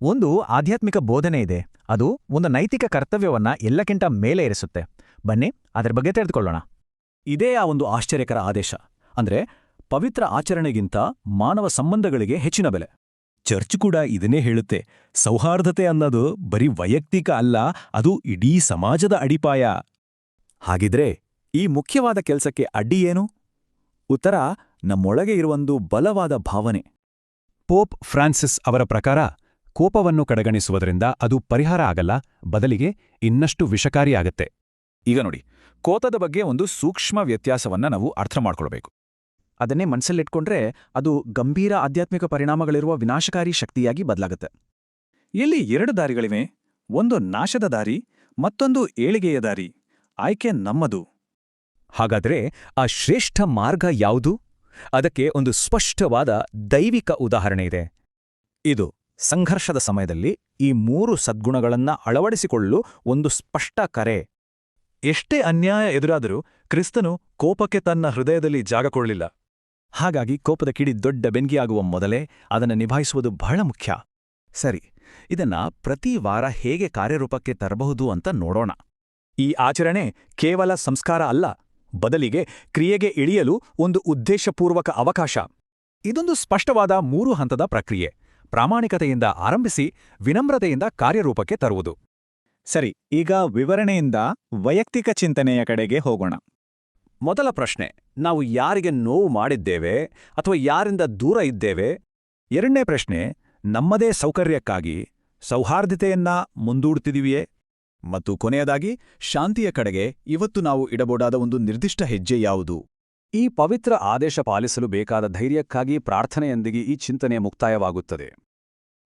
ಒಂದು ಆಧ್ಯಾತ್ಮಿಕ ಬೋಧನೆ ಇದೆ. ಅದು ಒಂದು ನೈತಿಕ ಕರ್ತವ್ಯವನ್ನ ಎಲ್ಲಕ್ಕಿಂತ ಮೇಲೆ ಇರಿಸುತ್ತೆ. ಬನ್ನಿ ಅದರ ಬಗ್ಗೆ ತಿಳಿದುಕೊಳ್ಳೋಣ. ಇದೇ ಆ ಒಂದು ಆಶ್ಚರ್ಯಕರ ಆದೇಶ. ಅಂದ್ರೆ ಪವಿತ್ರ ಆಚರಣೆಗಿಂತ ಮಾನವ ಸಂಬಂಧಗಳಿಗೆ ಹೆಚ್ಚಿನ ಬೆಲೆ. ಚರ್ಚ್ ಕೂಡ ಇದನ್ನೇ ಹೇಳುತ್ತೆ. ಸೌಹಾರ್ದತೆ ಅನ್ನೋದು ಬರೀ ವೈಯಕ್ತಿಕ ಅಲ್ಲ, ಅದು ಇಡೀ ಸಮಾಜದ ಅಡಿಪಾಯ. ಹಾಗಿದ್ರೆ ಈ ಮುಖ್ಯವಾದ ಕೆಲಸಕ್ಕೆ ಅಡ್ಡಿ ಏನು? ಉತ್ತರ ನಮ್ಮೊಳಗೆ ಇರುವೊಂದು ಬಲವಾದ ಭಾವನೆ. ಪೋಪ್ ಫ್ರಾನ್ಸಿಸ್ ಅವರ ಪ್ರಕಾರ ಕೋಪವನ್ನು ಕಡೆಗಣಿಸುವುದರಿಂದ ಅದು ಪರಿಹಾರ ಆಗಲ್ಲ, ಬದಲಿಗೆ ಇನ್ನಷ್ಟು ವಿಷಕಾರಿಯಾಗತ್ತೆ. ಈಗ ನೋಡಿ, ಕೋಪದ ಬಗ್ಗೆ ಒಂದು ಸೂಕ್ಷ್ಮ ವ್ಯತ್ಯಾಸವನ್ನ ನಾವು ಅರ್ಥ ಮಾಡ್ಕೊಳ್ಬೇಕು. ಅದನ್ನೇ ಮನಸ್ಸಲ್ಲಿಟ್ಕೊಂಡ್ರೆ ಅದು ಗಂಭೀರ ಆಧ್ಯಾತ್ಮಿಕ ಪರಿಣಾಮಗಳಿರುವ ವಿನಾಶಕಾರಿ ಶಕ್ತಿಯಾಗಿ ಬದಲಾಗುತ್ತೆ. ಇಲ್ಲಿ 2 ದಾರಿಗಳಿವೆ. ಒಂದು ನಾಶದ ದಾರಿ, ಮತ್ತೊಂದು ಏಳಿಗೆಯ ದಾರಿ. ಆಯ್ಕೆ ನಮ್ಮದು. ಹಾಗಾದ್ರೆ ಆ ಶ್ರೇಷ್ಠ ಮಾರ್ಗ ಯಾವುದು? ಅದಕ್ಕೆ ಒಂದು ಸ್ಪಷ್ಟವಾದ ದೈವಿಕ ಉದಾಹರಣೆ ಇದೆ. ಇದು ಸಂಘರ್ಷದ ಸಮಯದಲ್ಲಿ ಈ 3 ಸದ್ಗುಣಗಳನ್ನ ಅಳವಡಿಸಿಕೊಳ್ಳಲು ಒಂದು ಸ್ಪಷ್ಟ ಕರೆ. ಎಷ್ಟೇ ಅನ್ಯಾಯ ಎದುರಾದರೂ ಕ್ರಿಸ್ತನು ಕೋಪಕ್ಕೆ ತನ್ನ ಹೃದಯದಲ್ಲಿ ಜಾಗ ಕೊಡಲಿಲ್ಲ. ಹಾಗಾಗಿ ಕೋಪದ ಕಿಡಿ ದೊಡ್ಡ ಬೆಂಕಿಯಾಗುವ ಮೊದಲೇ ಅದನ್ನು ನಿಭಾಯಿಸುವುದು ಬಹಳ ಮುಖ್ಯ. ಸರಿ, ಇದನ್ನ ಪ್ರತಿ ವಾರ ಹೇಗೆ ಕಾರ್ಯರೂಪಕ್ಕೆ ತರಬಹುದು ಅಂತ ನೋಡೋಣ. ಈ ಆಚರಣೆ ಕೇವಲ ಸಂಸ್ಕಾರ ಅಲ್ಲ, ಬದಲಿಗೆ ಕ್ರಿಯೆಗೆ ಇಳಿಯಲು ಒಂದು ಉದ್ದೇಶಪೂರ್ವಕ ಅವಕಾಶ. ಇದೊಂದು ಸ್ಪಷ್ಟವಾದ 3 ಹಂತದ ಪ್ರಕ್ರಿಯೆ. ಪ್ರಾಮಾಣಿಕತೆಯಿಂದ ಆರಂಭಿಸಿ ವಿನಮ್ರತೆಯಿಂದ ಕಾರ್ಯರೂಪಕ್ಕೆ ತರುವುದು. ಸರಿ, ಈಗ ವಿವರಣೆಯಿಂದ ವೈಯಕ್ತಿಕ ಚಿಂತನೆಯ ಕಡೆಗೆ ಹೋಗೋಣ. ಮೊದಲ ಪ್ರಶ್ನೆ, ನಾವು ಯಾರಿಗೆ ನೋವು ಮಾಡಿದ್ದೇವೆ ಅಥವಾ ಯಾರಿಂದ ದೂರ ಇದ್ದೇವೆ? ಎರಡನೇ ಪ್ರಶ್ನೆ, ನಮ್ಮದೇ ಸೌಕರ್ಯಕ್ಕಾಗಿ ಸೌಹಾರ್ದತೆಯನ್ನ ಮುಂದೂಡುತ್ತಿದೆಯೇ? ಮತ್ತು ಕೊನೆಯದಾಗಿ, ಶಾಂತಿಯ ಕಡೆಗೆ ಇವತ್ತು ನಾವು ಇಡಬಹುದಾದ ಒಂದು ನಿರ್ದಿಷ್ಟ ಹೆಜ್ಜೆ ಯಾವುದು? ಈ ಪವಿತ್ರ ಆದೇಶ ಪಾಲಿಸಲು ಬೇಕಾದ ಧೈರ್ಯಕ್ಕಾಗಿ ಪ್ರಾರ್ಥನೆಯೊಂದಿಗೆ ಈ ಚಿಂತನೆ ಮುಕ್ತಾಯವಾಗುತ್ತದೆ.